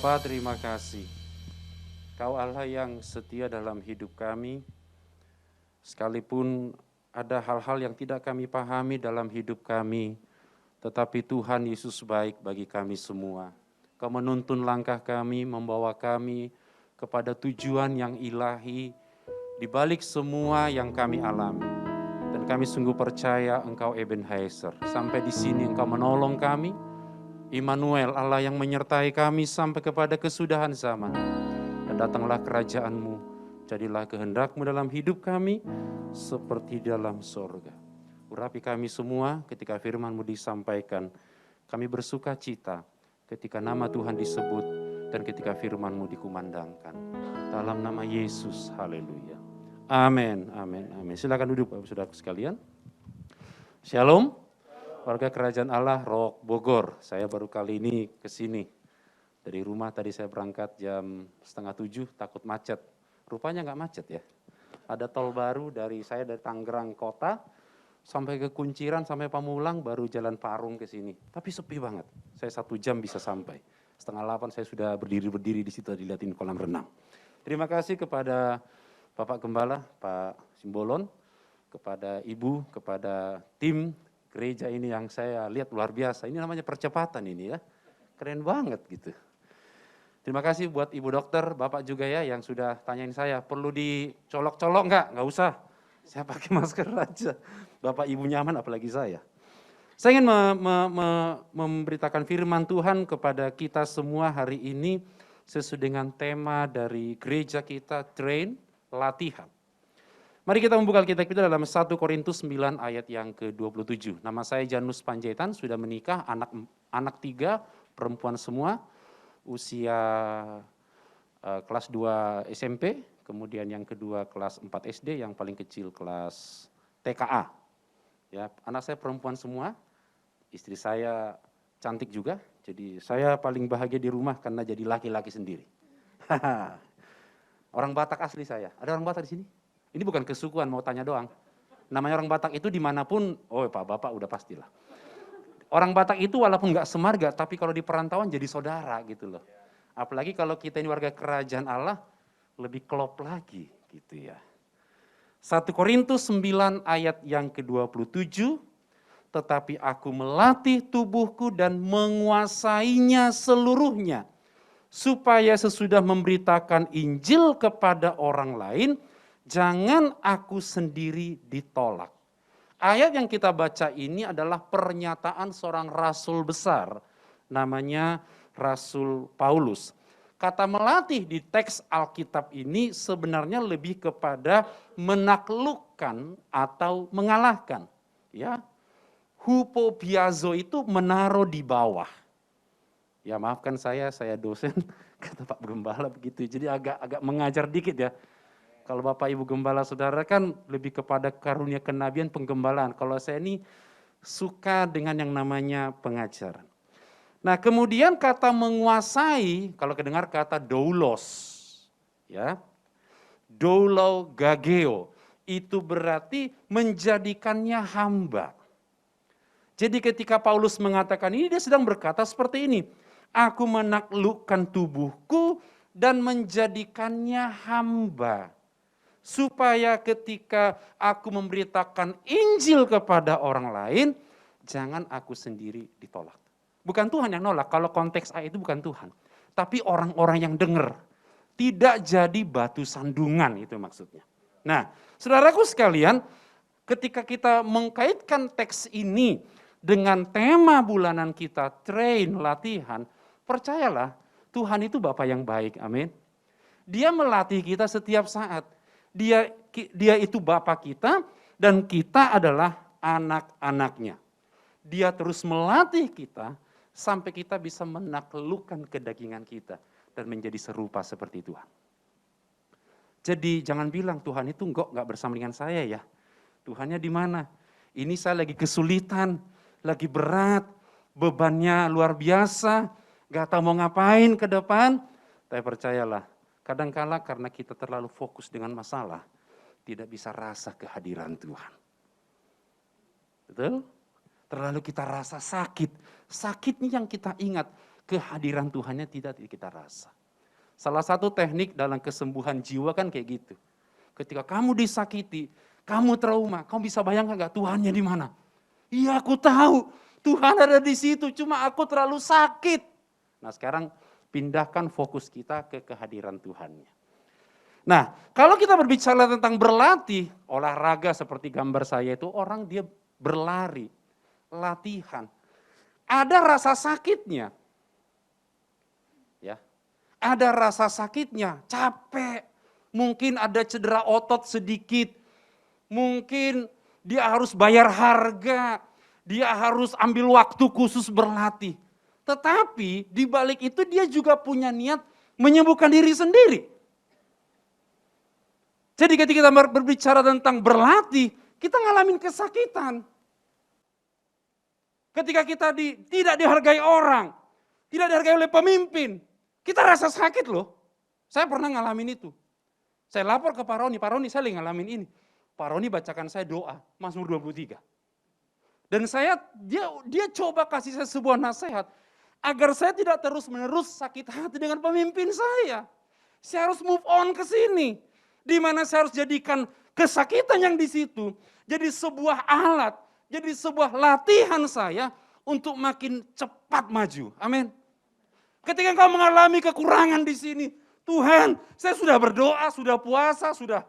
Bapa, terima kasih. Kau Allah yang setia dalam hidup kami, sekalipun ada hal-hal yang tidak kami pahami dalam hidup kami, tetapi Tuhan Yesus baik bagi kami semua. Kau menuntun langkah kami, membawa kami kepada tujuan yang ilahi, di balik semua yang kami alami. Dan kami sungguh percaya Engkau Ebenezer. Sampai di sini Engkau menolong kami, Immanuel, Allah yang menyertai kami sampai kepada kesudahan zaman. Dan datanglah kerajaan-Mu, jadilah kehendak-Mu dalam hidup kami, seperti dalam sorga. Urapi kami semua ketika firman-Mu disampaikan. Kami bersuka cita ketika nama Tuhan disebut dan ketika firman-Mu dikumandangkan. Dalam nama Yesus, haleluya. Amin, amin, amin. Silakan duduk Bapak Saudara sekalian. Shalom. Warga Kerajaan Allah Rock Bogor, saya baru kali ini ke sini. Dari rumah tadi saya berangkat jam 6:30, takut macet. Rupanya nggak macet ya. Ada tol baru dari Tangerang kota, sampai ke Kunciran, sampai Pamulang, baru jalan Parung ke sini. Tapi sepi banget, saya 1 jam bisa sampai. 7:30 saya sudah berdiri di situ, dilihatin kolam renang. Terima kasih kepada Bapak Gembala, Pak Simbolon, kepada Ibu, kepada tim gereja ini yang saya lihat luar biasa. Ini namanya percepatan ini ya. Keren banget gitu. Terima kasih buat Ibu dokter, Bapak juga ya yang sudah tanyain saya, perlu dicolok-colok enggak? Enggak usah. Saya pakai masker aja. Bapak Ibu nyaman apalagi saya. Saya ingin memberitakan firman Tuhan kepada kita semua hari ini sesuai dengan tema dari gereja kita, train, latihan. Mari kita membuka Alkitab kita dalam 1 Korintus 9 ayat yang ke-27. Nama saya Janus Panjaitan, sudah menikah, anak 3, perempuan semua, usia kelas 2 SMP, kemudian yang kedua kelas 4 SD, yang paling kecil kelas TKA. Ya, anak saya perempuan semua, istri saya cantik juga, jadi saya paling bahagia di rumah karena jadi laki-laki sendiri. Orang Batak asli saya, ada orang Batak di sini? Ini bukan kesukuan, mau tanya doang. Namanya orang Batak itu dimanapun, oh Pak Bapak udah pastilah. Orang Batak itu walaupun nggak semarga, tapi kalau di perantauan jadi saudara gitu loh. Apalagi kalau kita ini warga kerajaan Allah, lebih klop lagi gitu ya. 1 Korintus 9 ayat yang ke-27, tetapi aku melatih tubuhku dan menguasainya seluruhnya, supaya sesudah memberitakan Injil kepada orang lain, jangan aku sendiri ditolak. Ayat yang kita baca ini adalah pernyataan seorang rasul besar, namanya Rasul Paulus. Kata melatih di teks Alkitab ini sebenarnya lebih kepada menaklukkan atau mengalahkan. Ya, hupobiazo itu menaruh di bawah. Ya maafkan saya dosen, kata Pak Gembala begitu, jadi agak mengajar dikit ya. Kalau Bapak Ibu Gembala Saudara kan lebih kepada karunia kenabian penggembalaan. Kalau saya ini suka dengan yang namanya pengajaran. Nah kemudian kata menguasai, kalau kedengar kata doulos, ya, doulo gageo, itu berarti menjadikannya hamba. Jadi ketika Paulus mengatakan ini, dia sedang berkata seperti ini, aku menaklukkan tubuhku dan menjadikannya hamba, supaya ketika aku memberitakan Injil kepada orang lain, jangan aku sendiri ditolak. Bukan Tuhan yang nolak, kalau konteks ayat itu bukan Tuhan. Tapi orang-orang yang dengar, tidak jadi batu sandungan, itu maksudnya. Nah, saudaraku sekalian, ketika kita mengkaitkan teks ini dengan tema bulanan kita, train, latihan, percayalah, Tuhan itu Bapa yang baik, amin. Dia melatih kita setiap saat. Dia itu Bapa kita dan kita adalah anak-anaknya. Dia terus melatih kita sampai kita bisa menaklukkan kedagingan kita dan menjadi serupa seperti Tuhan. Jadi jangan bilang Tuhan itu enggak bersama dengan saya ya. Tuhannya di mana? Ini saya lagi kesulitan, lagi berat, bebannya luar biasa, enggak tahu mau ngapain ke depan. Tapi percayalah, kadangkala karena kita terlalu fokus dengan masalah, tidak bisa rasa kehadiran Tuhan. Betul? Terlalu kita rasa sakit. Sakit ini yang kita ingat. kehadiran Tuhannya tidak kita rasa. Salah satu teknik dalam kesembuhan jiwa kan kayak gitu. Ketika kamu disakiti, kamu trauma, kamu bisa bayangkan gak Tuhannya di mana? Iya, aku tahu Tuhan ada di situ, cuma aku terlalu sakit. Nah, sekarang pindahkan fokus kita ke kehadiran Tuhannya. Nah, kalau kita berbicara tentang berlatih, olahraga seperti gambar saya itu, orang dia berlari, latihan. Ada rasa sakitnya. Ya. Ada rasa sakitnya, capek. Mungkin ada cedera otot sedikit. Mungkin dia harus bayar harga. Dia harus ambil waktu khusus berlatih. Tetapi di balik itu dia juga punya niat menyembuhkan diri sendiri. Jadi ketika kita berbicara tentang berlatih, kita ngalamin kesakitan. Ketika kita tidak dihargai orang, tidak dihargai oleh pemimpin, kita rasa sakit loh. Saya pernah ngalamin itu. Saya lapor ke Pak Roni saya lagi ngalamin ini. Pak Roni bacakan saya doa, Mazmur 23. Dan dia coba kasih saya sebuah nasihat, agar saya tidak terus-menerus sakit hati dengan pemimpin saya. Saya harus move on ke sini. Di mana saya harus jadikan kesakitan yang di situ jadi sebuah alat, jadi sebuah latihan saya untuk makin cepat maju. Amin. Ketika engkau mengalami kekurangan di sini, Tuhan, saya sudah berdoa, sudah puasa, sudah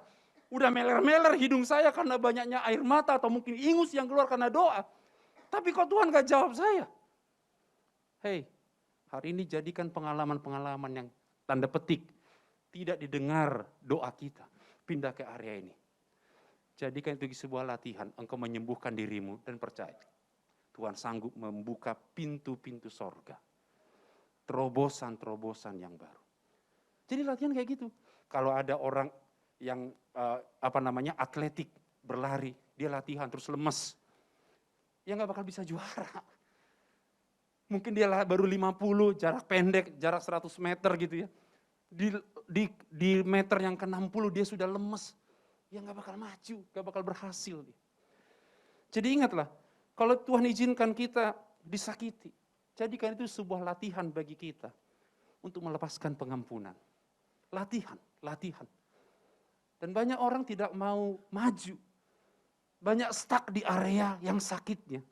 meler-meler hidung saya karena banyaknya air mata atau mungkin ingus yang keluar karena doa. Tapi kok Tuhan gak jawab saya? Hei, hari ini jadikan pengalaman-pengalaman yang tanda petik tidak didengar doa kita, pindah ke area ini. Jadikan itu sebuah latihan, engkau menyembuhkan dirimu dan percaya. Tuhan sanggup membuka pintu-pintu sorga. Terobosan-terobosan yang baru. Jadi latihan kayak gitu. Kalau ada orang yang atletik, berlari, dia latihan terus lemes, ya gak bakal bisa juara. Mungkin dia baru 50, jarak pendek, jarak 100 meter gitu ya. Di meter yang ke-60 dia sudah lemes, ya gak bakal maju, gak bakal berhasil. Jadi ingatlah, kalau Tuhan izinkan kita disakiti, jadikan itu sebuah latihan bagi kita untuk melepaskan pengampunan. Latihan. Dan banyak orang tidak mau maju, banyak stuck di area yang sakitnya.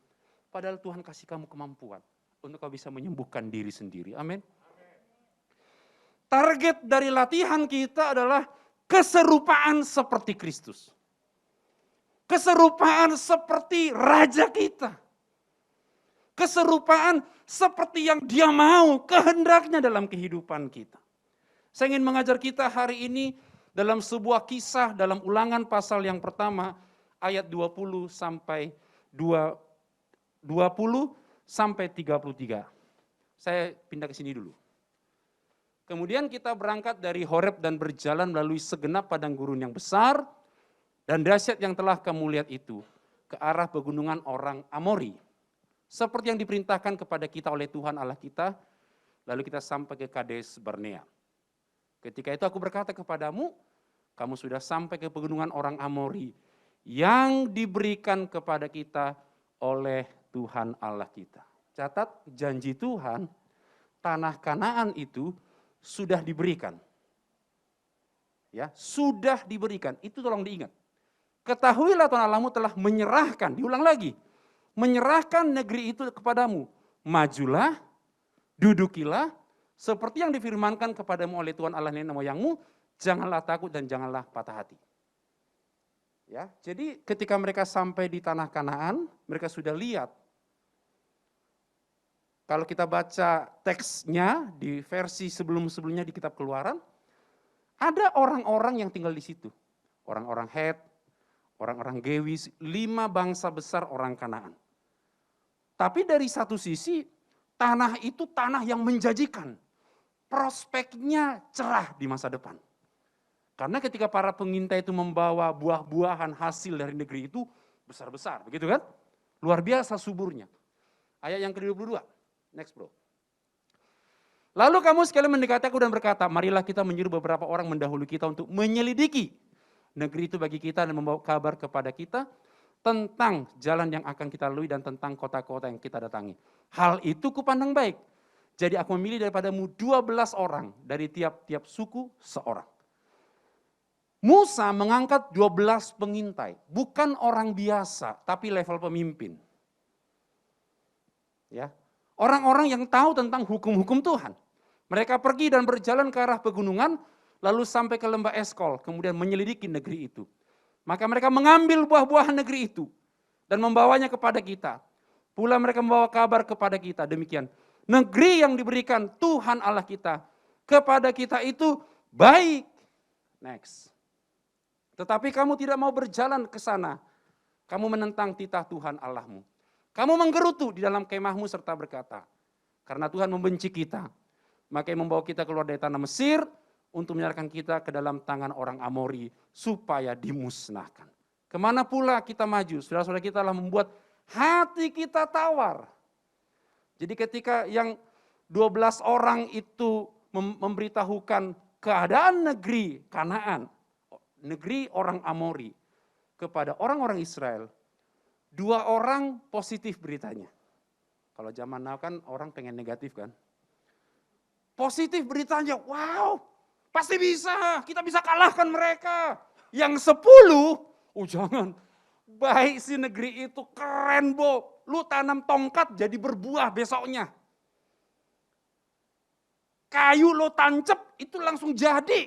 Padahal Tuhan kasih kamu kemampuan untuk kau bisa menyembuhkan diri sendiri. Amin. Target dari latihan kita adalah keserupaan seperti Kristus. Keserupaan seperti Raja kita. Keserupaan seperti yang Dia mau, kehendaknya dalam kehidupan kita. Saya ingin mengajar kita hari ini dalam sebuah kisah dalam Ulangan pasal yang pertama ayat 20 sampai 33. Saya pindah ke sini dulu. Kemudian kita berangkat dari Horeb dan berjalan melalui segenap padang gurun yang besar dan dahsyat yang telah kamu lihat itu ke arah pegunungan orang Amori. Seperti yang diperintahkan kepada kita oleh Tuhan Allah kita, lalu kita sampai ke Kades Barnea. Ketika itu aku berkata kepadamu, kamu sudah sampai ke pegunungan orang Amori yang diberikan kepada kita oleh Tuhan Allah kita. Catat, janji Tuhan, tanah Kanaan itu sudah diberikan. Ya, sudah diberikan. Itu tolong diingat. Ketahuilah Tuhan Allahmu telah menyerahkan, diulang lagi, menyerahkan negeri itu kepadamu. Majulah, dudukilah, seperti yang difirmankan kepadamu oleh Tuhan Allah nenek moyangmu, janganlah takut dan janganlah patah hati. Ya, jadi ketika mereka sampai di tanah Kanaan, mereka sudah lihat. Kalau kita baca teksnya di versi sebelum-sebelumnya di kitab Keluaran, ada orang-orang yang tinggal di situ. Orang-orang Het, orang-orang Gewis, 5 bangsa besar orang Kanaan. Tapi dari satu sisi, tanah itu tanah yang menjanjikan. Prospeknya cerah di masa depan. Karena ketika para pengintai itu membawa buah-buahan hasil dari negeri itu besar-besar, begitu kan? Luar biasa suburnya. Ayat yang ke-22. Next bro. Lalu kamu sekali mendekati aku dan berkata, marilah kita menyuruh beberapa orang mendahului kita untuk menyelidiki negeri itu bagi kita dan membawa kabar kepada kita tentang jalan yang akan kita lalui dan tentang kota-kota yang kita datangi. Hal itu kupandang baik. Jadi aku memilih daripadamu 12 orang, dari tiap-tiap suku seorang. Musa mengangkat 12 pengintai, bukan orang biasa, tapi level pemimpin. Ya, orang-orang yang tahu tentang hukum-hukum Tuhan. Mereka pergi dan berjalan ke arah pegunungan, lalu sampai ke lembah Eskol, kemudian menyelidiki negeri itu. Maka mereka mengambil buah-buahan negeri itu, dan membawanya kepada kita. Pula mereka membawa kabar kepada kita, demikian. Negeri yang diberikan Tuhan Allah kita, kepada kita itu baik. Next. Tetapi kamu tidak mau berjalan ke sana. Kamu menentang titah Tuhan Allahmu. Kamu menggerutu di dalam kemahmu serta berkata, karena Tuhan membenci kita, maka membawa kita keluar dari tanah Mesir untuk menyerahkan kita ke dalam tangan orang Amori supaya dimusnahkan. Kemana pula kita maju, saudara-saudara kita telah membuat hati kita tawar. Jadi ketika yang 12 orang itu memberitahukan keadaan negeri Kanaan, negeri orang Amori, kepada orang-orang Israel, 2 orang positif beritanya. Kalau zaman now kan orang pengen negatif kan. Positif beritanya, wow, pasti bisa, kita bisa kalahkan mereka. Yang 10, jangan, baik sih negeri itu, keren Bo, lu tanam tongkat jadi berbuah besoknya. Kayu lo tancep, itu langsung jadi.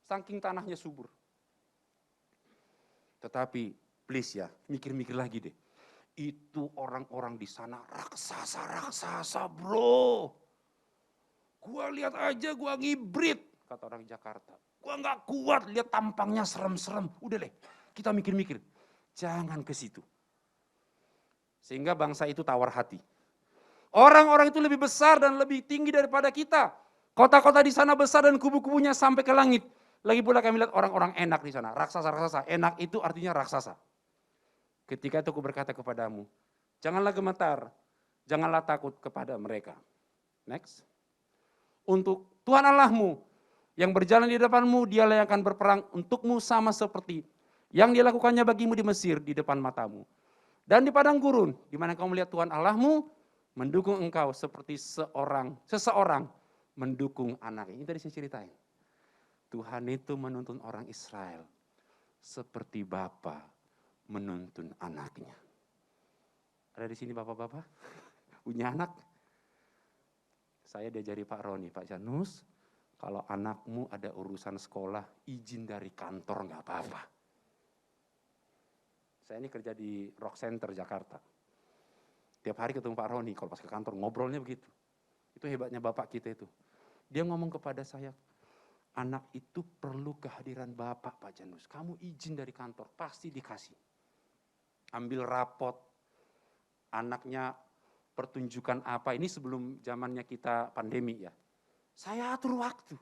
Saking tanahnya subur. Tetapi please ya, mikir-mikir lagi deh. Itu orang-orang di sana raksasa-raksasa bro. Gua lihat aja gua ngibrit, kata orang Jakarta. Gua gak kuat lihat tampangnya serem-serem. Udah deh, kita mikir-mikir. Jangan ke situ. Sehingga bangsa itu tawar hati. Orang-orang itu lebih besar dan lebih tinggi daripada kita. Kota-kota di sana besar dan kubu-kubunya sampai ke langit. Lagi pula kami lihat orang-orang enak di sana, raksasa-raksasa. Enak itu artinya raksasa. Ketika itu aku berkata kepadamu, janganlah gemetar, janganlah takut kepada mereka. Next. Untuk Tuhan Allahmu yang berjalan di depanmu, dialah yang akan berperang untukmu sama seperti yang dia lakukannya bagimu di Mesir di depan matamu. Dan di padang gurun, di mana kau melihat Tuhan Allahmu mendukung engkau seperti seseorang mendukung anaknya. Ini tadi saya ceritain. Tuhan itu menuntun orang Israel seperti bapa menuntun anaknya. Ada di sini bapak-bapak? Punya anak? Saya diajari Pak Roni, Pak Janus, kalau anakmu ada urusan sekolah, izin dari kantor nggak apa-apa. Saya ini kerja di Rock Center Jakarta. Tiap hari ketemu Pak Roni, kalau pas ke kantor ngobrolnya begitu. Itu hebatnya bapak kita itu. Dia ngomong kepada saya, anak itu perlu kehadiran bapak Pak Janus. Kamu izin dari kantor, pasti dikasih. Ambil rapot, anaknya pertunjukan apa, ini sebelum zamannya kita pandemi ya. Saya atur waktu.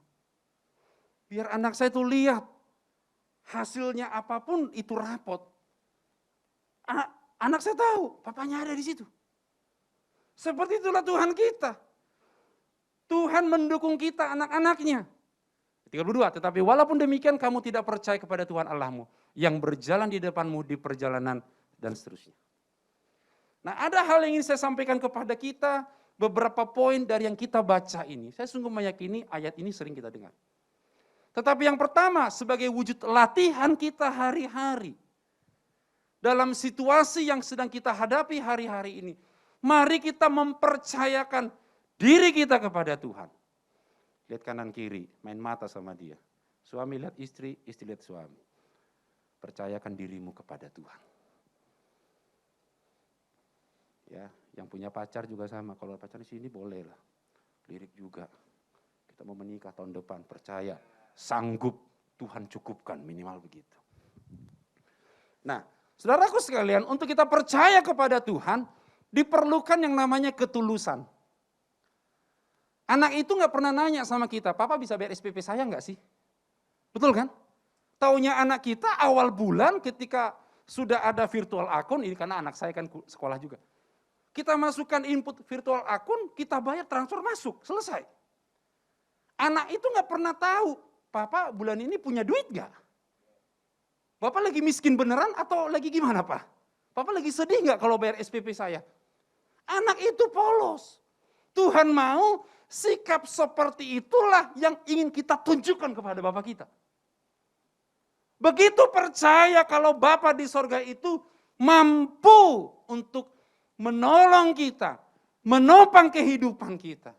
Biar anak saya tuh lihat, hasilnya apapun itu rapot. Anak saya tahu, papanya ada di situ. Seperti itulah Tuhan kita. Tuhan mendukung kita, anak-anaknya. 32, tetapi walaupun demikian kamu tidak percaya kepada Tuhan Allahmu yang berjalan di depanmu di perjalanan dan seterusnya. Nah, ada hal yang ingin saya sampaikan kepada kita, beberapa poin dari yang kita baca ini. Saya sungguh meyakini ayat ini sering kita dengar. Tetapi yang pertama, sebagai wujud latihan kita hari-hari, dalam situasi yang sedang kita hadapi hari-hari ini, mari kita mempercayakan diri kita kepada Tuhan. Lihat kanan kiri, main mata sama dia. Suami lihat istri, istri lihat suami. Percayakan dirimu kepada Tuhan. Ya, yang punya pacar juga sama. Kalau pacar di sini boleh lah. Lirik juga. Kita mau menikah tahun depan, percaya. Sanggup, Tuhan cukupkan, minimal begitu. Nah, saudaraku sekalian, untuk kita percaya kepada Tuhan, diperlukan yang namanya ketulusan. Anak itu gak pernah nanya sama kita, Papa bisa bayar SPP saya gak sih? Betul kan? Taunya anak kita awal bulan ketika sudah ada virtual akun, ini karena anak saya kan sekolah juga. Kita masukkan input virtual akun, kita bayar transfer masuk, selesai. Anak itu gak pernah tahu, Papa bulan ini punya duit gak? Bapak lagi miskin beneran atau lagi gimana Pak? Papa lagi sedih gak kalau bayar SPP saya? Anak itu polos. Tuhan mau sikap seperti itulah yang ingin kita tunjukkan kepada Bapa kita. Begitu percaya kalau Bapa di sorga itu mampu untuk menolong kita, menopang kehidupan kita.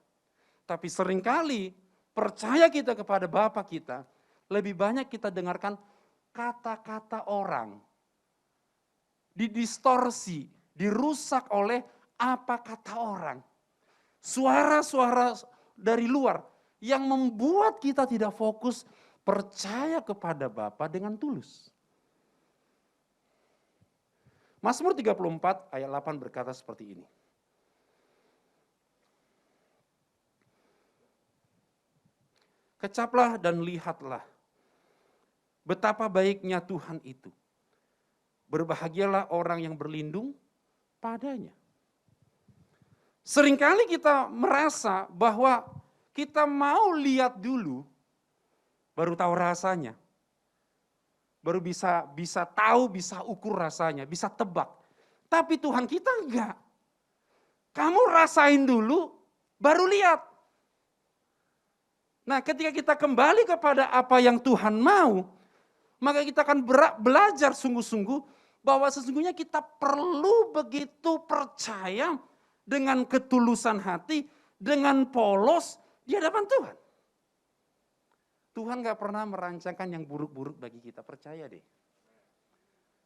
Tapi seringkali percaya kita kepada Bapa kita, lebih banyak kita dengarkan kata-kata orang. Didistorsi, dirusak oleh apa kata orang. Suara-suara dari luar yang membuat kita tidak fokus percaya kepada Bapa dengan tulus. Mazmur 34 ayat 8 berkata seperti ini. Kecaplah dan lihatlah betapa baiknya Tuhan itu. Berbahagialah orang yang berlindung padanya. Seringkali kita merasa bahwa kita mau lihat dulu, baru tahu rasanya. Baru bisa tahu, bisa ukur rasanya, bisa tebak. Tapi Tuhan kita enggak. Kamu rasain dulu, baru lihat. Nah, ketika kita kembali kepada apa yang Tuhan mau, maka kita akan belajar sungguh-sungguh bahwa sesungguhnya kita perlu begitu percaya dengan ketulusan hati, dengan polos di hadapan Tuhan. Tuhan gak pernah merancangkan yang buruk-buruk bagi kita, percaya deh.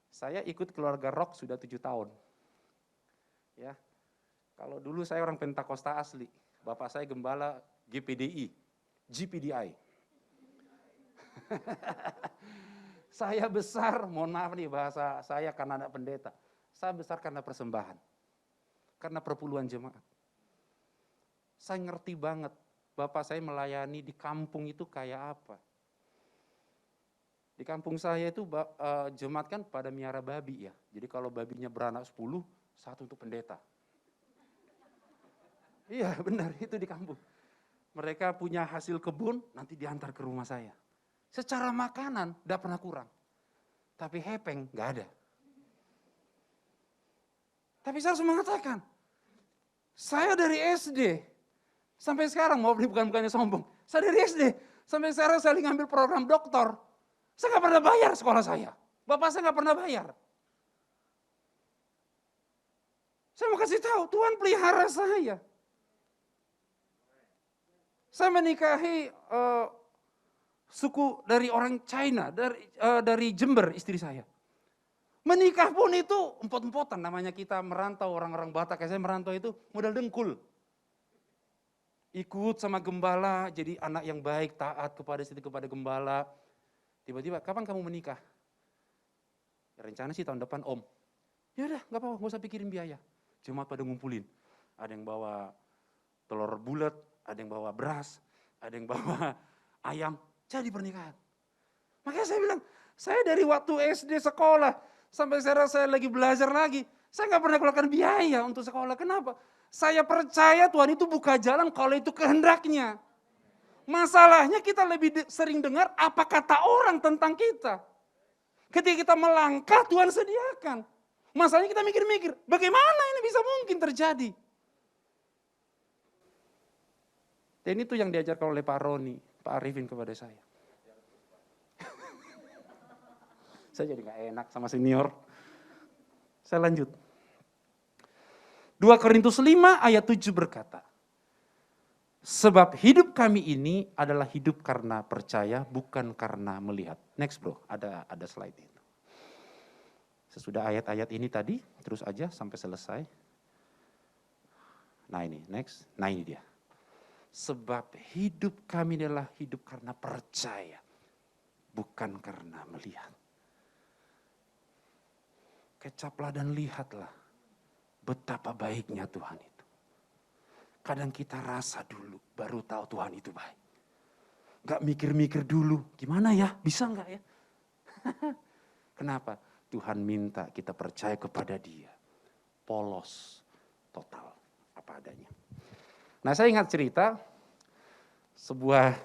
Saya ikut keluarga rock sudah 7 tahun. Ya, kalau dulu saya orang Pentakosta asli, bapak saya gembala GPDI. Saya besar, mohon maaf nih bahasa saya karena anak pendeta. Saya besar karena persembahan. Karena perpuluhan jemaat. Saya ngerti banget, bapak saya melayani di kampung itu kayak apa. Di kampung saya itu jemaat kan pada miara babi ya. Jadi kalau babinya beranak 10, satu untuk pendeta. Iya benar, itu di kampung. Mereka punya hasil kebun, nanti diantar ke rumah saya. Secara makanan, tidak pernah kurang. Tapi hepeng, nggak ada. Tapi saya harus mengatakan, saya dari SD, sampai sekarang, bukannya sombong. Saya dari SD, sampai sekarang saya ngambil program doktor. Saya nggak pernah bayar sekolah saya. Bapak saya nggak pernah bayar. Saya mau kasih tahu, Tuhan pelihara saya. Saya menikahi suku dari orang China, dari Jember istri saya. Menikah pun itu empot-empotan, namanya kita merantau, orang-orang Batak, kayak saya merantau itu modal dengkul. Ikut sama gembala, jadi anak yang baik, taat kepada gembala. Tiba-tiba, kapan kamu menikah? Ya, rencana sih tahun depan om. Ya udah, gak apa-apa, gak usah pikirin biaya. Jemaat pada ngumpulin. Ada yang bawa telur bulat, ada yang bawa beras, ada yang bawa ayam. Jadi pernikahan. Makanya saya bilang, saya dari waktu SD sekolah, sampai sekarang saya lagi belajar lagi, saya nggak pernah keluarkan biaya untuk sekolah. Kenapa? Saya percaya Tuhan itu buka jalan kalau itu kehendaknya. Masalahnya kita lebih sering dengar apa kata orang tentang kita. Ketika kita melangkah, Tuhan sediakan. Masalahnya kita mikir-mikir, bagaimana ini bisa mungkin terjadi? Dan itu yang diajarkan oleh Pak Roni, Pak Arifin kepada saya. Saya jadi gak enak sama senior. Saya lanjut. 2 Korintus 5 ayat 7 berkata, sebab hidup kami ini adalah hidup karena percaya, bukan karena melihat. Next bro, ada slide itu. Sesudah ayat-ayat ini tadi, terus aja sampai selesai. Nah ini, next. Nah ini dia. Sebab hidup kami adalah hidup karena percaya, bukan karena melihat. Kecaplah dan lihatlah betapa baiknya Tuhan itu. Kadang kita rasa dulu, baru tahu Tuhan itu baik. Gak mikir-mikir dulu, gimana ya, bisa gak ya? Kenapa? Tuhan minta kita percaya kepada Dia. Polos, total, apa adanya. Nah saya ingat cerita,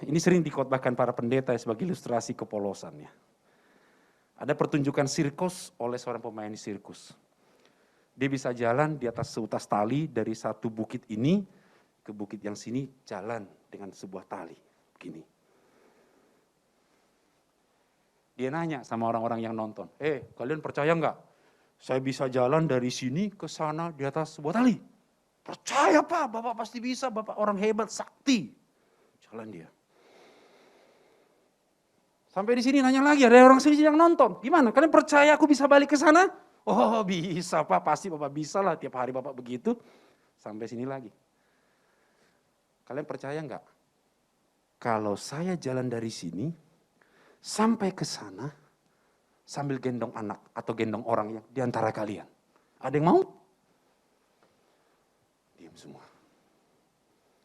ini sering dikhotbahkan para pendeta sebagai ilustrasi kepolosan ya. Ada pertunjukan sirkus oleh seorang pemain sirkus. Dia bisa jalan di atas seutas tali dari satu bukit ini ke bukit yang sini jalan dengan sebuah tali, begini. Dia nanya sama orang-orang yang nonton, kalian percaya nggak? Saya bisa jalan dari sini ke sana di atas sebuah tali. Percaya Pak, Bapak pasti bisa, Bapak orang hebat, sakti. Jalan dia. Sampai di sini nanya lagi, ada orang sini yang nonton. Gimana, kalian percaya aku bisa balik ke sana? Oh bisa Pak, pasti Bapak bisa lah, tiap hari Bapak begitu. Sampai sini lagi. Kalian percaya nggak? Kalau saya jalan dari sini, sampai ke sana, sambil gendong anak atau gendong orang yang diantara kalian. Ada yang mau? Diam semua.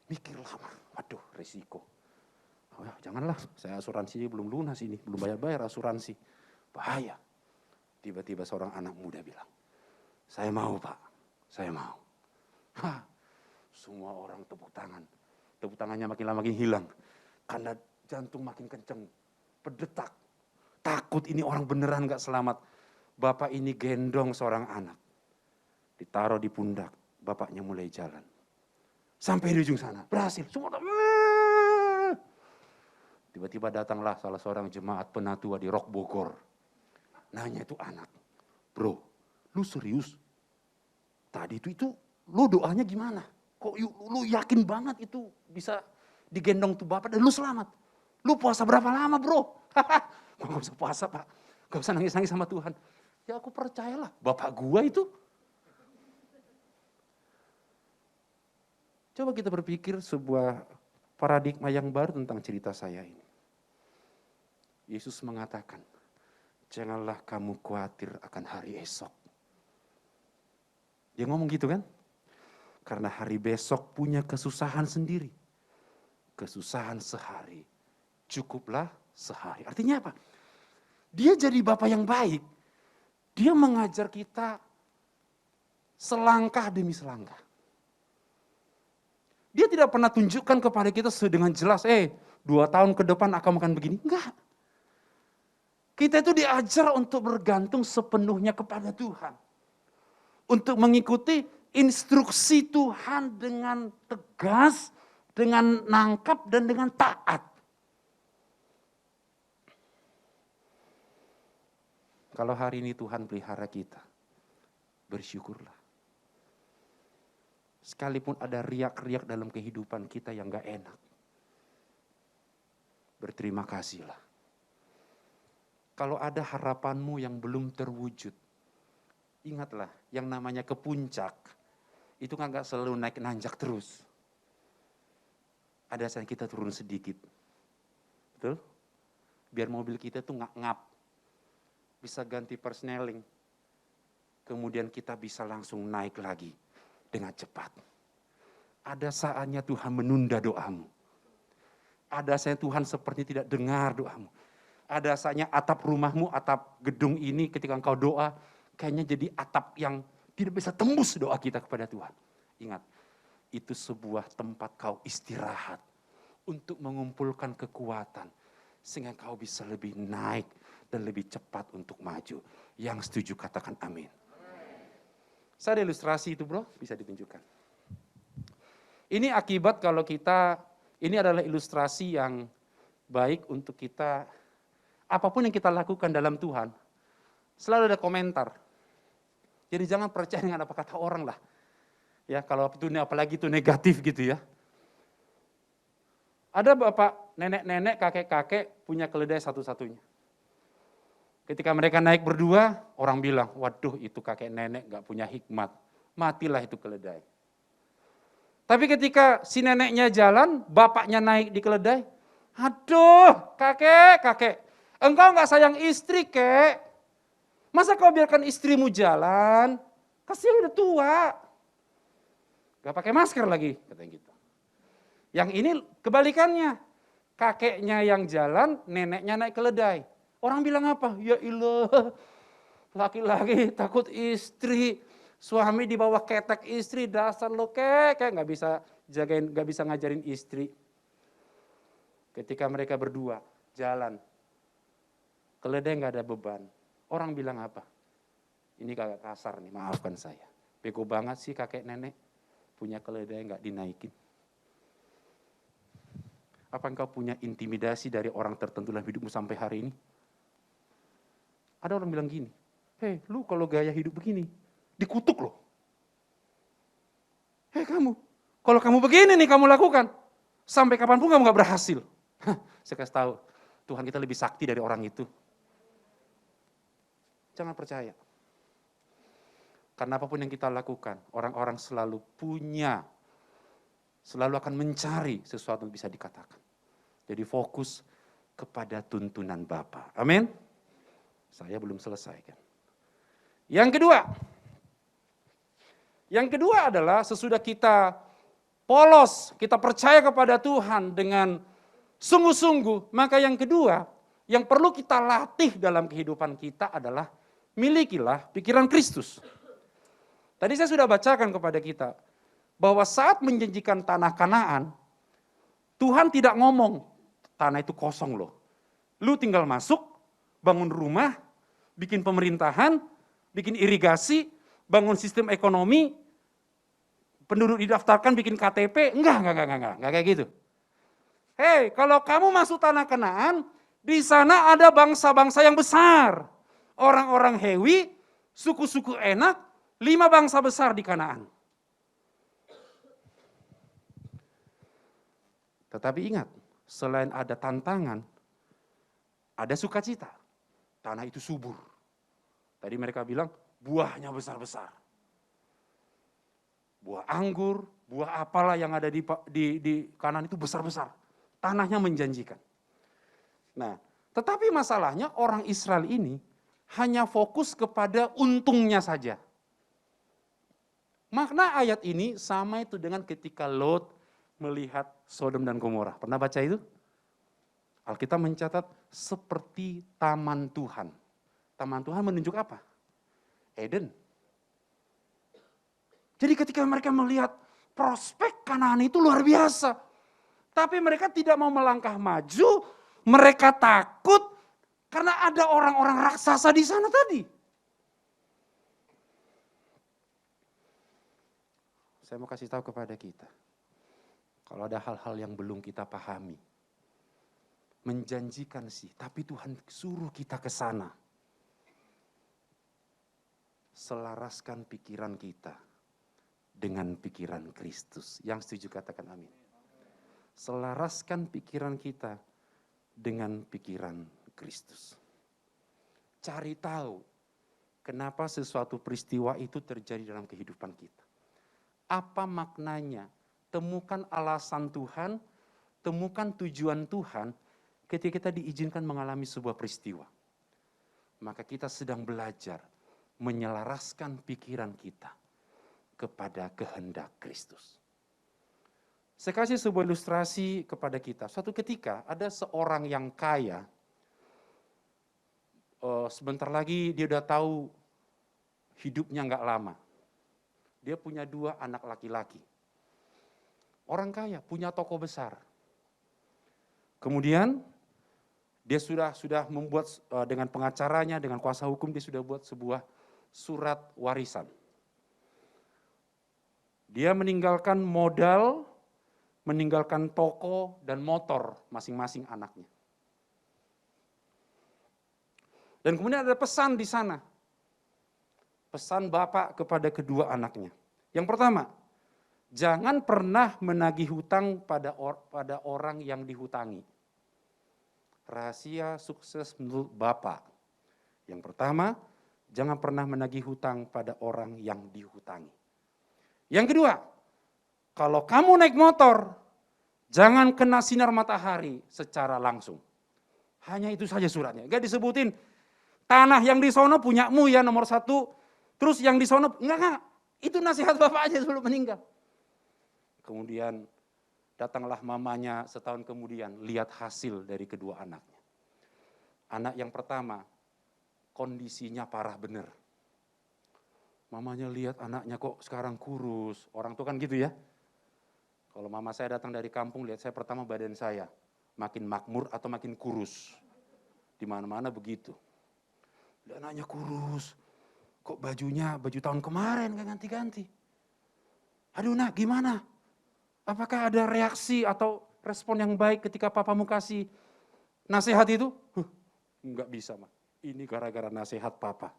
Mikir lama, waduh resiko. Oh ya, janganlah, saya asuransi belum lunas ini, belum bayar-bayar asuransi. Bahaya. Tiba-tiba seorang anak muda bilang, saya mau Pak, saya mau. Hah, semua orang tepuk tangan. Tepuk tangannya makin lama makin hilang. Karena jantung makin kenceng, berdetak. Takut ini orang beneran gak selamat. Bapak ini gendong seorang anak. Ditaruh di pundak, bapaknya mulai jalan. Sampai di ujung sana, berhasil. Semua tiba-tiba datanglah salah seorang jemaat penatua di Rock Bogor. Nanya itu anak, bro, lu serius? Tadi itu lu doanya gimana? Kok lu yakin banget itu bisa digendong tuh bapak dan lu selamat? Lu puasa berapa lama bro? Gue gak usah puasa Pak, gak usah nangis-nangis sama Tuhan. Ya aku percayalah, bapak gua itu. Coba kita berpikir sebuah paradigma yang baru tentang cerita saya ini. Yesus mengatakan, janganlah kamu khawatir akan hari esok. Dia ngomong gitu kan? Karena hari besok punya kesusahan sendiri. Kesusahan sehari, cukuplah sehari. Artinya apa? Dia jadi Bapak yang baik. Dia mengajar kita selangkah demi selangkah. Dia tidak pernah tunjukkan kepada kita dengan jelas, 2 tahun ke depan akan makan begini. Enggak. Kita itu diajar untuk bergantung sepenuhnya kepada Tuhan. Untuk mengikuti instruksi Tuhan dengan tegas, dengan nangkap, dan dengan taat. Kalau hari ini Tuhan pelihara kita, bersyukurlah. Sekalipun ada riak-riak dalam kehidupan kita yang gak enak, berterima kasihlah. Kalau ada harapanmu yang belum terwujud, ingatlah yang namanya ke puncak, itu kan gak selalu naik nanjak terus. Ada saat kita turun sedikit, betul? Biar mobil kita tuh gak ngap, bisa ganti persneling, kemudian kita bisa langsung naik lagi dengan cepat. Ada saatnya Tuhan menunda doamu. Ada saatnya Tuhan seperti tidak dengar doamu. Ada saatnya atap rumahmu, atap gedung ini ketika engkau doa, kayaknya jadi atap yang tidak bisa tembus doa kita kepada Tuhan. Ingat, itu sebuah tempat kau istirahat untuk mengumpulkan kekuatan, sehingga kau bisa lebih naik dan lebih cepat untuk maju. Yang setuju katakan amin. Saya ada ilustrasi itu bro, bisa ditunjukkan. Ini akibat kalau kita, ini adalah ilustrasi yang baik untuk kita, apapun yang kita lakukan dalam Tuhan, selalu ada komentar. Jadi jangan percaya dengan apa kata orang lah. Ya, kalau itu apalagi itu negatif gitu ya. Ada bapak, nenek-nenek, kakek-kakek punya keledai satu-satunya. Ketika mereka naik berdua, orang bilang, waduh itu kakek nenek gak punya hikmat. Matilah itu keledai. Tapi ketika si neneknya jalan, bapaknya naik di keledai. Aduh kakek, engkau gak sayang istri kek. Masa kau biarkan istrimu jalan? Kasihan udah tua. Gak pakai masker lagi, katanya gitu. Yang ini kebalikannya. Kakeknya yang jalan, neneknya naik keledai. Orang bilang apa? Ya ilah, laki-laki takut istri, suami di bawah ketek istri, dasar lo kayak nggak bisa jagain, nggak bisa ngajarin istri. Ketika mereka berdua jalan, keledai nggak ada beban. Orang bilang apa? Ini kagak kasar nih, maafkan saya. Bego banget sih kakek nenek punya keledai nggak dinaikin. Apa engkau punya intimidasi dari orang tertentu dalam hidupmu sampai hari ini? Ada orang bilang gini, hei lu kalau gaya hidup begini, dikutuk loh. Hei kamu, kalau kamu begini nih kamu lakukan, sampai kapanpun kamu gak berhasil. Saya kasih tahu, Tuhan kita lebih sakti dari orang itu. Jangan percaya. Karena apapun yang kita lakukan, orang-orang selalu akan mencari sesuatu yang bisa dikatakan. Jadi fokus kepada tuntunan Bapa. Amin. Saya belum selesai kan. Yang kedua adalah sesudah kita polos, kita percaya kepada Tuhan dengan sungguh-sungguh, maka yang kedua, yang perlu kita latih dalam kehidupan kita adalah milikilah pikiran Kristus. Tadi saya sudah bacakan kepada kita, bahwa saat menjanjikan tanah Kanaan, Tuhan tidak ngomong, tanah itu kosong loh. Lu tinggal masuk, bangun rumah, bikin pemerintahan, bikin irigasi, bangun sistem ekonomi, penduduk didaftarkan, bikin KTP, enggak kayak gitu. Hei, kalau kamu masuk tanah Kanaan, di sana ada bangsa-bangsa yang besar. Orang-orang Hewi, suku-suku Enak, 5 bangsa besar di Kanaan. Tetapi ingat, selain ada tantangan, ada sukacita. Tanah itu subur. Tadi mereka bilang, buahnya besar-besar. Buah anggur, buah apalah yang ada di Kanaan itu besar-besar. Tanahnya menjanjikan. Nah, tetapi masalahnya orang Israel ini hanya fokus kepada untungnya saja. Makna ayat ini sama itu dengan ketika Lot melihat Sodom dan Gomora. Pernah baca itu? Alkitab mencatat seperti taman Tuhan. Taman Tuhan menunjuk apa? Eden. Jadi ketika mereka melihat prospek Kanaan itu luar biasa. Tapi mereka tidak mau melangkah maju, mereka takut karena ada orang-orang raksasa di sana tadi. Saya mau kasih tahu kepada kita, kalau ada hal-hal yang belum kita pahami, menjanjikan sih, tapi Tuhan suruh kita ke sana. Selaraskan pikiran kita dengan pikiran Kristus. Yang setuju katakan amin. Selaraskan pikiran kita dengan pikiran Kristus. Cari tahu kenapa sesuatu peristiwa itu terjadi dalam kehidupan kita. Apa maknanya? Temukan alasan Tuhan, temukan tujuan Tuhan ketika kita diizinkan mengalami sebuah peristiwa. Maka kita sedang belajar menyelaraskan pikiran kita kepada kehendak Kristus. Saya kasih sebuah ilustrasi kepada kita. Suatu ketika ada seorang yang kaya, sebentar lagi dia udah tahu hidupnya nggak lama. Dia punya 2 anak laki-laki. Orang kaya, punya toko besar. Kemudian dia sudah membuat dengan pengacaranya, dengan kuasa hukum, dia sudah buat sebuah surat warisan. Dia meninggalkan modal, meninggalkan toko dan motor masing-masing anaknya. Dan kemudian ada pesan di sana. Pesan bapak kepada kedua anaknya. Yang pertama, jangan pernah menagih hutang pada orang yang dihutangi. Rahasia sukses menurut bapak. Yang pertama, jangan pernah menagih hutang pada orang yang dihutangi. Yang kedua, kalau kamu naik motor, jangan kena sinar matahari secara langsung. Hanya itu saja suratnya. Gak disebutin, tanah yang di sono punyamu ya nomor 1, terus yang di sono, enggak. Itu nasihat bapaknya sebelum meninggal. Kemudian datanglah mamanya setahun kemudian, lihat hasil dari kedua anaknya. Anak yang pertama, kondisinya parah bener. Mamanya lihat anaknya kok sekarang kurus, orang tua kan gitu ya. Kalau mama saya datang dari kampung, lihat saya pertama badan saya, makin makmur atau makin kurus. Di mana-mana begitu. Dan anaknya kurus. Kok bajunya baju tahun kemarin gak ganti-ganti. Aduh nak gimana? Apakah ada reaksi atau respon yang baik ketika papamu kasih nasihat itu? Enggak bisa, Ma. Ini gara-gara nasihat papa.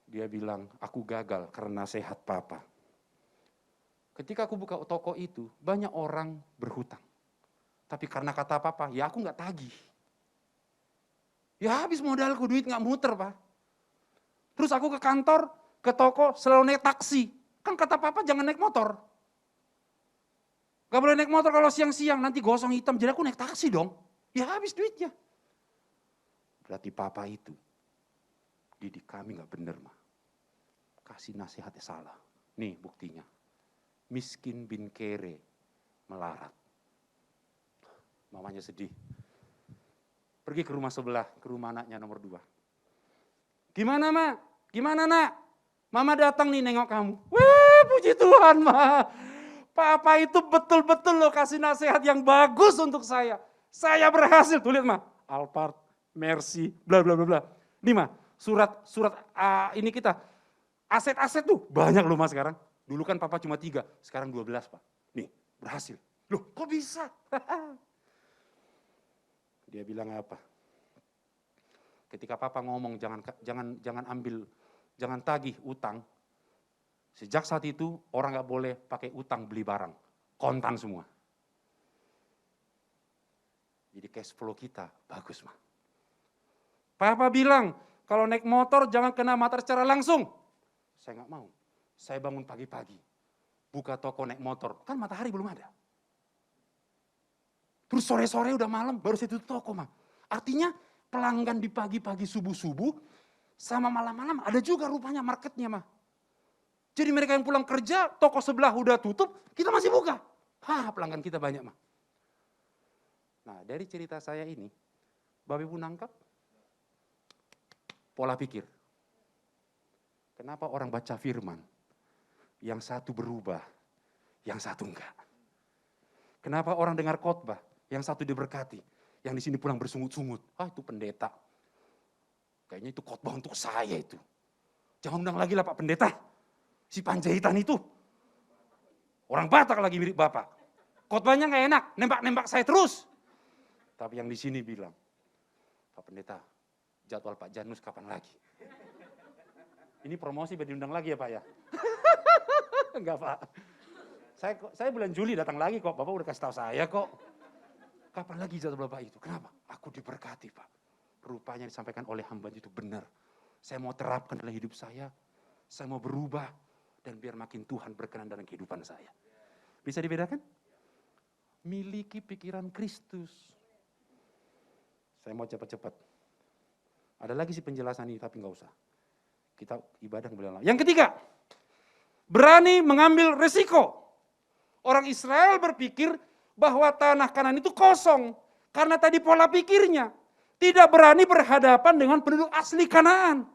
Dia bilang, aku gagal karena nasihat papa. Ketika aku buka toko itu, banyak orang berhutang. Tapi karena kata papa, ya aku nggak tagih. Ya habis modalku, duit nggak muter, Pak. Terus aku ke kantor, ke toko, selalu naik taksi. Kan kata papa jangan naik motor. Gak boleh naik motor kalau siang-siang, nanti gosong hitam. Jadi aku naik taksi dong. Ya habis duitnya. Berarti papa itu, didik kami gak bener, mah. Kasih nasihatnya salah. Nih buktinya. Miskin bin kere melarat. Mamanya sedih. Pergi ke rumah sebelah, ke rumah anaknya nomor 2. Gimana, Ma? Gimana, Nak? Mama datang nih nengok kamu. Wah, puji Tuhan, Ma. Papa itu betul-betul loh kasih nasihat yang bagus untuk saya. Saya berhasil. Tuh lihat, Ma. Alphard, Mercy, bla bla bla bla. Nih, Ma, surat ini kita. Aset-aset tuh banyak loh, Ma, sekarang. Dulu kan papa cuma 3, sekarang 12, Pak. Nih, berhasil. Loh, kok bisa? Dia bilang apa? Ketika papa ngomong jangan ambil, jangan tagih utang. Sejak saat itu orang nggak boleh pakai utang beli barang, kontan semua. Jadi cash flow kita bagus, mah. Papa bilang kalau naik motor jangan kena matahari secara langsung. Saya nggak mau. Saya bangun pagi-pagi, buka toko naik motor, kan matahari belum ada. Terus sore-sore udah malam baru saya tutup toko, mah. Artinya pelanggan di pagi-pagi subuh-subuh sama malam-malam ada juga rupanya marketnya, mah. Jadi mereka yang pulang kerja, toko sebelah udah tutup, kita masih buka. Pelanggan kita banyak, mah. Nah, dari cerita saya ini, Bapak Ibu nangkap pola pikir. Kenapa orang baca firman, yang satu berubah, yang satu enggak? Kenapa orang dengar khotbah, yang satu diberkati, yang di sini pulang bersungut-sungut? Itu pendeta. Kayaknya itu khotbah untuk saya itu. Jangan undang lagi lah Pak Pendeta. Si Panjaitan itu. Orang Batak lagi mirip Bapak. Khotbahnya nggak enak, nembak-nembak saya terus. Tapi yang di sini bilang, Pak Pendeta, jadwal Pak Janus kapan lagi? Ini promosi biar diundang lagi ya Pak ya? Enggak Pak. Saya bulan Juli datang lagi kok, Bapak udah kasih tahu saya kok. Kapan lagi jadwal Bapak itu? Kenapa? Aku diberkati Pak. Rupanya disampaikan oleh hamba itu benar. Saya mau terapkan dalam hidup saya mau berubah, dan biar makin Tuhan berkenan dalam kehidupan saya. Bisa dibedakan? Miliki pikiran Kristus. Saya mau cepat-cepat. Ada lagi sih penjelasan ini, tapi nggak usah. Kita ibadah boleh lama. Yang ketiga, berani mengambil resiko. Orang Israel berpikir bahwa tanah Kanaan itu kosong. Karena tadi pola pikirnya. Tidak berani berhadapan dengan penduduk asli Kanaan.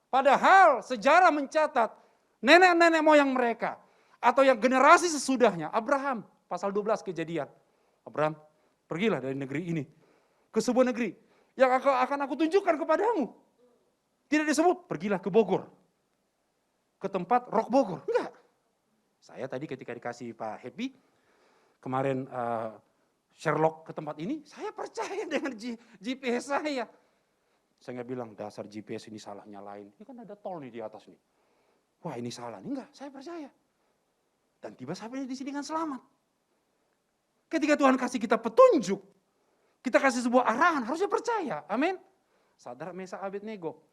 Padahal sejarah mencatat nenek-nenek moyang mereka. Atau yang generasi sesudahnya, Abraham, pasal 12 Kejadian. Abraham, pergilah dari negeri ini ke sebuah negeri yang akan aku tunjukkan kepadamu. Tidak disebut, pergilah ke Bogor. Ke tempat Rock Bogor. Enggak. Saya tadi ketika dikasih Pak Happy, kemarin Sherlock ke tempat ini, saya percaya dengan GPS saya. Saya nggak bilang, dasar GPS ini salah nyalain. Ini kan ada tol nih di atas nih. Wah ini salah nih. Enggak, saya percaya. Dan tiba sampai di sini dengan selamat. Ketika Tuhan kasih kita petunjuk, kita kasih sebuah arahan, harusnya percaya. Amin. Sadrak, Mesak, Abednego.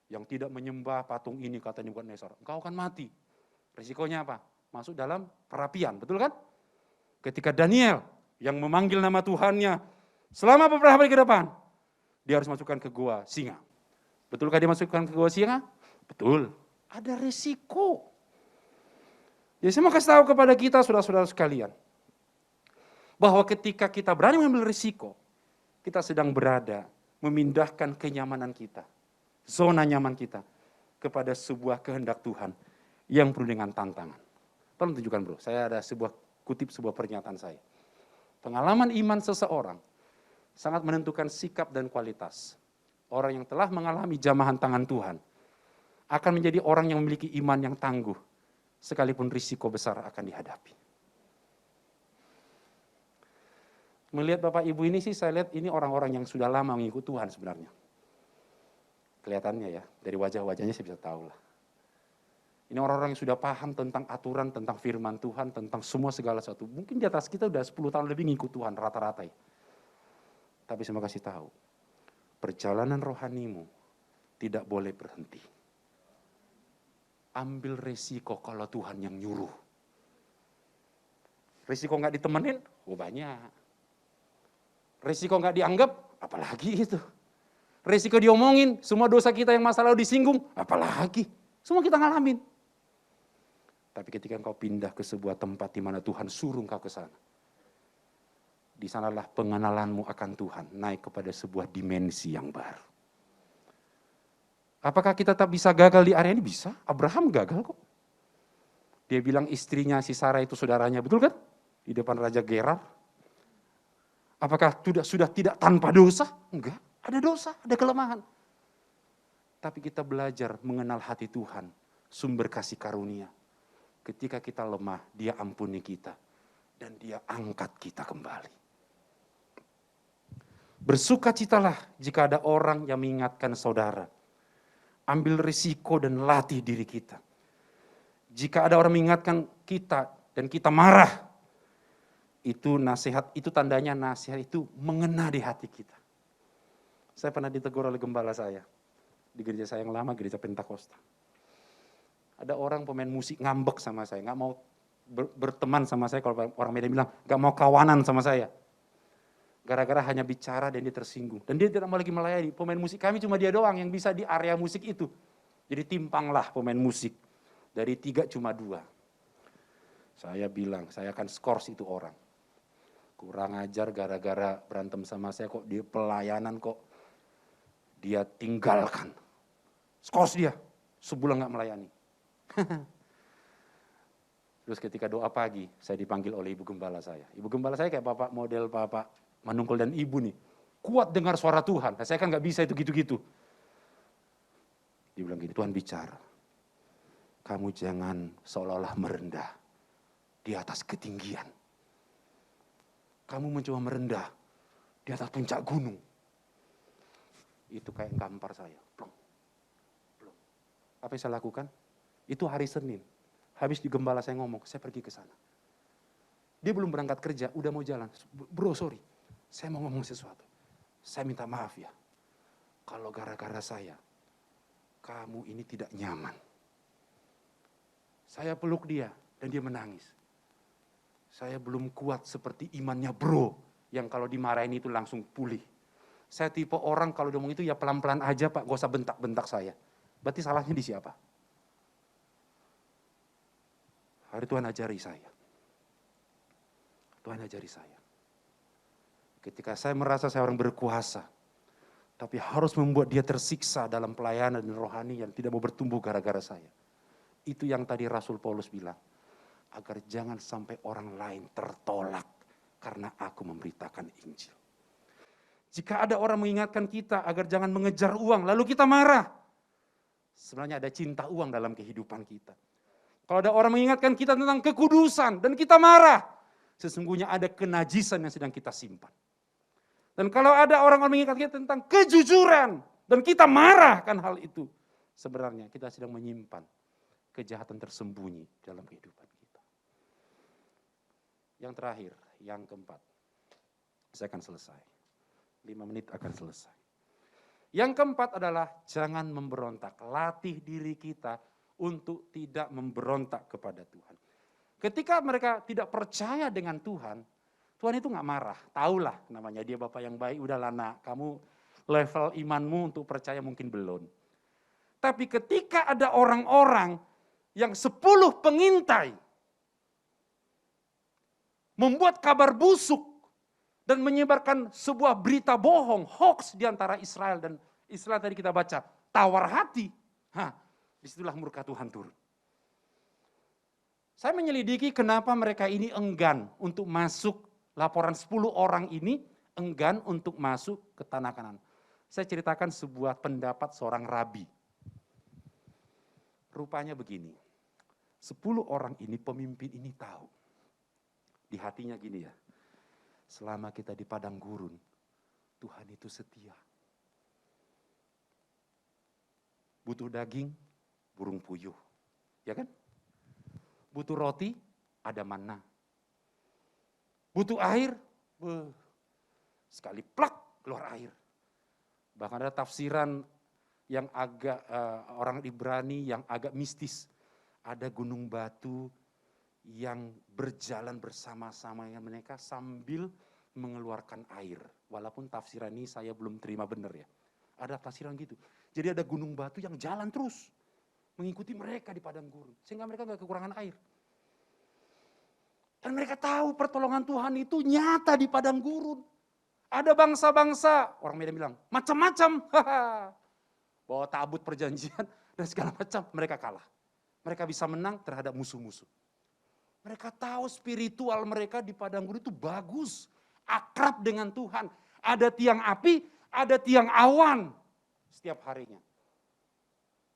Yang tidak menyembah patung ini, kata Nebukadnezar, engkau akan mati. Risikonya apa? Masuk dalam perapian, betul kan? Ketika Daniel yang memanggil nama Tuhannya selama beberapa hari ke depan, dia harus masukkan ke gua singa. Betulkah dia masukkan ke gua singa? Betul. Ada risiko. Jadi saya mau kasih tahu kepada kita, saudara-saudara sekalian, bahwa ketika kita berani mengambil risiko, kita sedang berada memindahkan kenyamanan kita, zona nyaman kita, kepada sebuah kehendak Tuhan yang penuh dengan tantangan. Tolong tunjukkan bro, saya ada kutip sebuah pernyataan saya. Pengalaman iman seseorang sangat menentukan sikap dan kualitas. Orang yang telah mengalami jamahan tangan Tuhan akan menjadi orang yang memiliki iman yang tangguh, sekalipun risiko besar akan dihadapi. Melihat Bapak Ibu ini sih saya lihat ini orang-orang yang sudah lama mengikut Tuhan sebenarnya. Kelihatannya ya, dari wajah-wajahnya saya bisa tahu lah. Ini orang-orang yang sudah paham tentang aturan, tentang firman Tuhan, tentang semua segala sesuatu. Mungkin di atas kita udah 10 tahun lebih ngikut Tuhan rata-rata ya. Tapi saya mau kasih tahu, perjalanan rohanimu tidak boleh berhenti. Ambil resiko kalau Tuhan yang nyuruh. Resiko nggak ditemenin, banyak. Resiko nggak dianggap, apalagi itu. Resiko diomongin, semua dosa kita yang masa lalu disinggung, apalagi. Semua kita ngalamin. Tapi ketika engkau pindah ke sebuah tempat di mana Tuhan suruh engkau ke sana, di sanalah pengenalanmu akan Tuhan naik kepada sebuah dimensi yang baru. Apakah kita tak bisa gagal di area ini? Bisa. Abraham gagal kok. Dia bilang istrinya si Sarah itu saudaranya, betul kan? Di depan Raja Gerar. Apakah sudah tidak tanpa dosa? Enggak, ada dosa, ada kelemahan. Tapi kita belajar mengenal hati Tuhan, sumber kasih karunia. Ketika kita lemah, Dia ampuni kita. Dan Dia angkat kita kembali. Bersukacitalah jika ada orang yang mengingatkan saudara. Ambil risiko dan latih diri kita. Jika ada orang mengingatkan kita dan kita marah, itu nasihat, itu tandanya nasihat itu mengena di hati kita. Saya pernah ditegur oleh gembala saya, di gereja saya yang lama, gereja Pentakosta. Ada orang pemain musik ngambek sama saya, nggak mau berteman sama saya, kalau orang Medan bilang, nggak mau kawanan sama saya. Gara-gara hanya bicara dan dia tersinggung. Dan dia tidak mau lagi melayani, pemain musik kami cuma dia doang yang bisa di area musik itu. Jadi timpanglah pemain musik, dari 3 cuma 2. Saya bilang, saya akan skors itu orang. Kurang ajar gara-gara berantem sama saya kok di pelayanan kok dia tinggalkan. Skors dia, sebulan gak melayani. Terus ketika doa pagi, saya dipanggil oleh ibu gembala saya. Ibu gembala saya kayak bapak model bapak Manungkul dan ibu nih. Kuat dengar suara Tuhan, nah, saya kan gak bisa itu gitu-gitu. Dia bilang gini, Tuhan bicara. Kamu jangan seolah-olah merendah di atas ketinggian. Kamu mencoba merendah di atas puncak gunung. Itu kayak gampar saya. Plong. Plong. Apa yang saya lakukan? Itu hari Senin. Habis di gembala saya ngomong, saya pergi ke sana. Dia belum berangkat kerja, udah mau jalan. Bro, sorry. Saya mau ngomong sesuatu. Saya minta maaf ya. Kalau gara-gara saya, kamu ini tidak nyaman. Saya peluk dia dan dia menangis. Saya belum kuat seperti imannya bro, yang kalau dimarahin itu langsung pulih. Saya tipe orang kalau ngomong itu ya pelan-pelan aja Pak, gak usah bentak-bentak saya. Berarti salahnya di siapa? Hari Tuhan ajari saya. Tuhan ajari saya. Ketika saya merasa saya orang berkuasa, tapi harus membuat dia tersiksa dalam pelayanan dan rohani yang tidak mau bertumbuh gara-gara saya. Itu yang tadi Rasul Paulus bilang. Agar jangan sampai orang lain tertolak karena aku memberitakan Injil. Jika ada orang mengingatkan kita agar jangan mengejar uang, lalu kita marah. Sebenarnya ada cinta uang dalam kehidupan kita. Kalau ada orang mengingatkan kita tentang kekudusan dan kita marah, sesungguhnya ada kenajisan yang sedang kita simpan. Dan kalau ada orang mengingatkan kita tentang kejujuran dan kita marah kan hal itu, sebenarnya kita sedang menyimpan kejahatan tersembunyi dalam kehidupan kita. Yang terakhir, yang keempat. Saya akan selesai. 5 menit akan selesai. Yang keempat adalah jangan memberontak. Latih diri kita untuk tidak memberontak kepada Tuhan. Ketika mereka tidak percaya dengan Tuhan, Tuhan itu gak marah. Taulah namanya dia Bapak yang baik, udahlah nak, kamu level imanmu untuk percaya mungkin belum. Tapi ketika ada orang-orang yang 10 pengintai, membuat kabar busuk dan menyebarkan sebuah berita bohong, hoax di antara Israel dan Israel tadi kita baca, tawar hati. Disitulah murka Tuhan turun. Saya menyelidiki kenapa mereka ini enggan untuk masuk, laporan 10 orang ini enggan untuk masuk ke tanah Kanaan. Saya ceritakan sebuah pendapat seorang rabi. Rupanya begini, 10 orang ini, pemimpin ini tahu. Di hatinya gini ya, Selama kita di padang gurun, Tuhan itu setia. Butuh daging, burung puyuh. Ya kan? Butuh roti, ada manna. Butuh air, sekali plak keluar air. Bahkan ada tafsiran yang agak orang Ibrani yang agak mistis. Ada gunung batu yang berjalan bersama-sama dengan mereka sambil mengeluarkan air. Walaupun tafsiran ini saya belum terima benar ya. Ada tafsiran gitu. Jadi ada gunung batu yang jalan terus mengikuti mereka di padang gurun. Sehingga mereka gak kekurangan air. Dan mereka tahu pertolongan Tuhan itu nyata di padang gurun. Ada bangsa-bangsa, orang Medan bilang, macam-macam. Bawa tabut perjanjian dan segala macam, mereka kalah. Mereka bisa menang terhadap musuh-musuh. Mereka tahu spiritual mereka di padang gurun itu bagus. Akrab dengan Tuhan. Ada tiang api, ada tiang awan setiap harinya.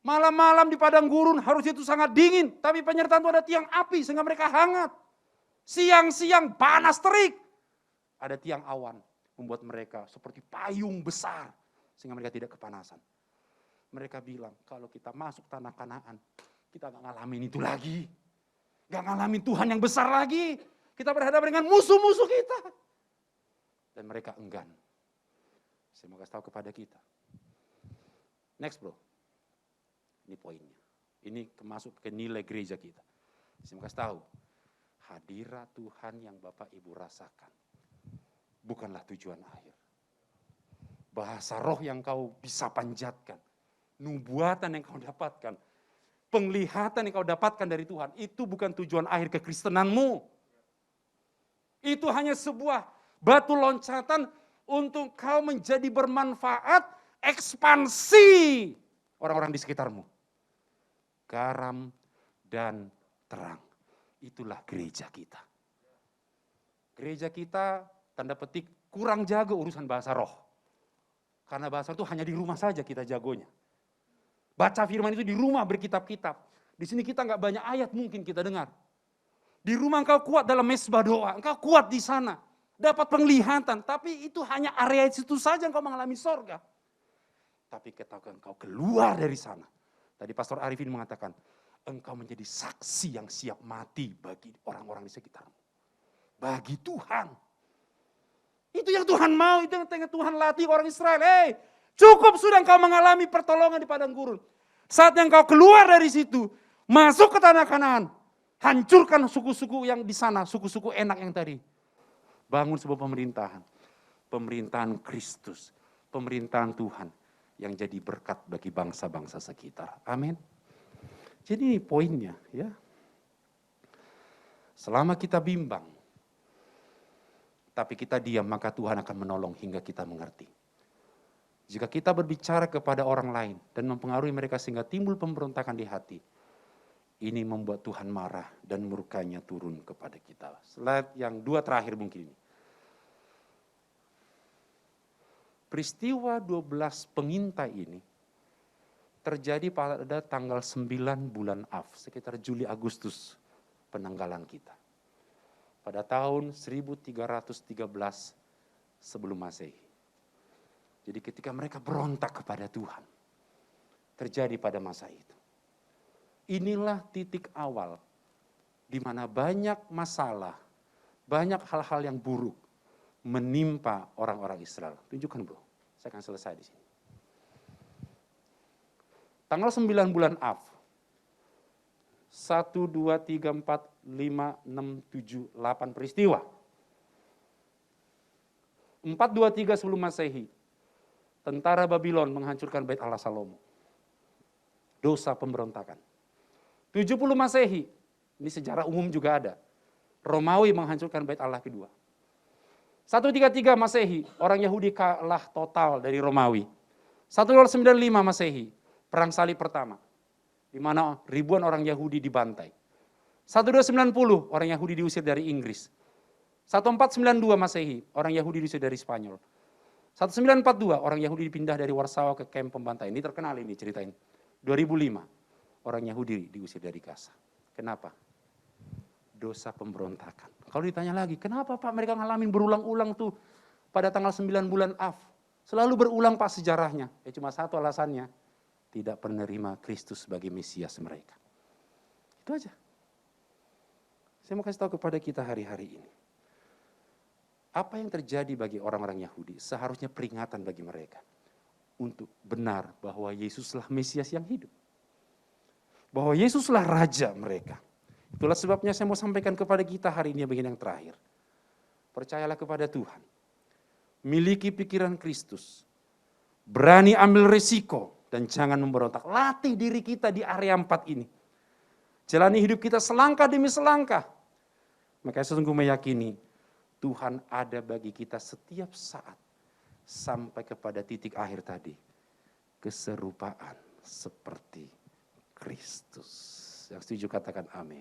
Malam-malam di padang gurun harusnya itu sangat dingin. Tapi penyertaan itu ada tiang api sehingga mereka hangat. Siang-siang panas terik. Ada tiang awan membuat mereka seperti payung besar. Sehingga mereka tidak kepanasan. Mereka bilang kalau kita masuk tanah Kanaan, kita gak ngalamin itu lagi. Gak ngalamin Tuhan yang besar lagi. Kita berhadapan dengan musuh-musuh kita. Dan mereka enggan. Saya mau kasih tahu kepada kita. Next bro. Ini poinnya. Ini masuk ke nilai gereja kita. Saya mau kasih tahu. Hadirat Tuhan yang Bapak Ibu rasakan. Bukanlah tujuan akhir. Bahasa roh yang kau bisa panjatkan. Nubuatan yang kau dapatkan. Penglihatan yang kau dapatkan dari Tuhan. Itu bukan tujuan akhir kekristenanmu. Itu hanya sebuah batu loncatan untuk kau menjadi bermanfaat, ekspansi orang-orang di sekitarmu. Garam dan terang. Itulah gereja kita. Gereja kita, tanda petik, kurang jago urusan bahasa roh. Karena bahasa itu hanya di rumah saja kita jagonya. Baca firman itu di rumah berkitab-kitab. Di sini kita nggak banyak ayat mungkin kita dengar. Di rumah engkau kuat dalam mesbah doa, engkau kuat di sana. Dapat penglihatan, tapi itu hanya area situ saja engkau mengalami sorga. Tapi ketika engkau keluar dari sana, tadi Pastor Arifin mengatakan, engkau menjadi saksi yang siap mati bagi orang-orang di sekitarmu. Bagi Tuhan. Itu yang Tuhan mau, itu yang Tuhan latih orang Israel. Cukup sudah engkau mengalami pertolongan di padang gurun. Saat yang engkau keluar dari situ, masuk ke tanah Kanaan, hancurkan suku-suku yang di sana, suku-suku enak yang tadi. Bangun sebuah pemerintahan. Pemerintahan Kristus, pemerintahan Tuhan yang jadi berkat bagi bangsa-bangsa sekitar. Amin. Jadi ini poinnya ya. Selama kita bimbang, tapi kita diam, maka Tuhan akan menolong hingga kita mengerti. Jika kita berbicara kepada orang lain dan mempengaruhi mereka sehingga timbul pemberontakan di hati, ini membuat Tuhan marah dan murkanya turun kepada kita. Slide yang 2 terakhir mungkin ini. Peristiwa 12 pengintai ini terjadi pada tanggal 9 bulan Av, sekitar Juli Agustus penanggalan kita. Pada tahun 1313 sebelum Masehi. Jadi ketika mereka berontak kepada Tuhan, terjadi pada masa itu. Inilah titik awal di mana banyak masalah, banyak hal-hal yang buruk menimpa orang-orang Israel. Tunjukkan bro, saya akan selesai di sini. Tanggal 9 bulan Av, 1, 2, 3, 4, 5, 6, 7, 8 peristiwa. 423 sebelum Masehi, tentara Babylon menghancurkan bait Allah Salomo. Dosa pemberontakan. 70 Masehi, ini sejarah umum juga ada. Romawi menghancurkan bait Allah kedua. 133 Masehi, orang Yahudi kalah total dari Romawi. 1295 Masehi, perang salib pertama, di mana ribuan orang Yahudi dibantai. 1290 orang Yahudi diusir dari Inggris. 1492 Masehi, orang Yahudi diusir dari Spanyol. 1942 orang Yahudi dipindah dari Warsawa ke kamp pembantaian. Ini terkenal ini ceritain. 2005 orang Yahudi diusir dari Gaza. Kenapa? dosa pemberontakan. Kalau ditanya lagi, kenapa Pak mereka ngalamin berulang-ulang tuh pada tanggal 9 bulan Av? Selalu berulang Pak sejarahnya. Ya cuma satu alasannya, tidak menerima Kristus sebagai Mesias mereka. Itu aja. Saya mau kasih tahu kepada kita hari-hari ini. Apa yang terjadi bagi orang-orang Yahudi seharusnya peringatan bagi mereka. Untuk benar bahwa Yesuslah Mesias yang hidup. Bahwa Yesuslah Raja mereka. Itulah sebabnya saya mau sampaikan kepada kita hari ini bagian yang terakhir. Percayalah kepada Tuhan. Miliki pikiran Kristus. Berani ambil risiko dan jangan memberontak. Latih diri kita di area 4 ini. Jalani hidup kita selangkah demi selangkah. Maka saya sungguh meyakini Tuhan ada bagi kita setiap saat. Sampai kepada titik akhir tadi. Keserupaan seperti Kristus. Yang setuju katakan amin.